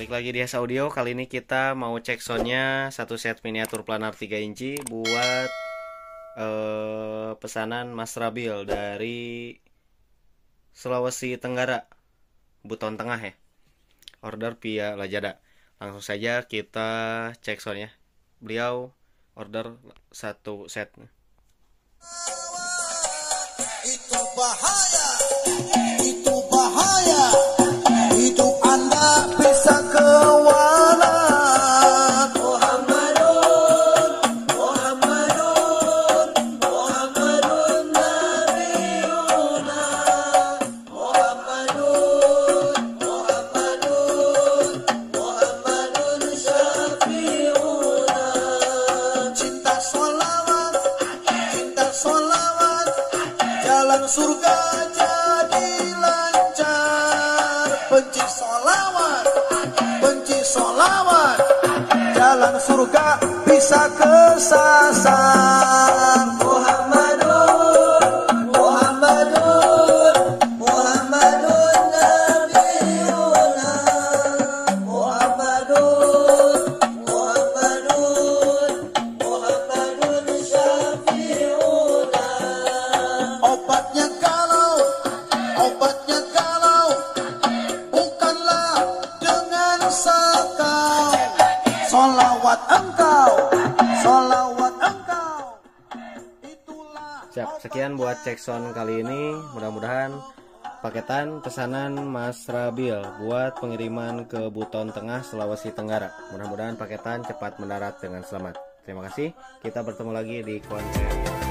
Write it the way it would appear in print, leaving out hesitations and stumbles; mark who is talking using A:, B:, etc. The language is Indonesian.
A: balik lagi di Hes Audio. Kali ini kita mau cek soundnya satu set miniatur planar 3 inci buat pesanan Mas Rabil dari Sulawesi Tenggara, Buton Tengah ya. Order via Lazada. Langsung saja kita cek soundnya. Beliau order satu set.
B: Itu bahaya, itu bahaya. Hidup Anda bisa kewalan. Muhammadun, Muhammadun, Muhammadun Nabiuna. Muhammadun, Muhammadun, Muhammadun Syafiuna. Cinta sholawat, cinta sholawat. Jalan surga jadi lancar. Benci sholawat, jalan surga bisa kesasar. Muhammadun, Muhammadun, Muhammadun Nabiuna. Muhammadun, Muhammadun, Muhammadun Syafiuna. Obatnya kalau bukanlah dengan sakau. Solawat engkau, itulah.
A: Siap, sekian buat cek sound kali ini. Mudah-mudahan paketan pesanan Mas Rabil buat pengiriman ke Buton Tengah, Sulawesi Tenggara. Mudah-mudahan paketan cepat mendarat dengan selamat. Terima kasih. Kita bertemu lagi di konten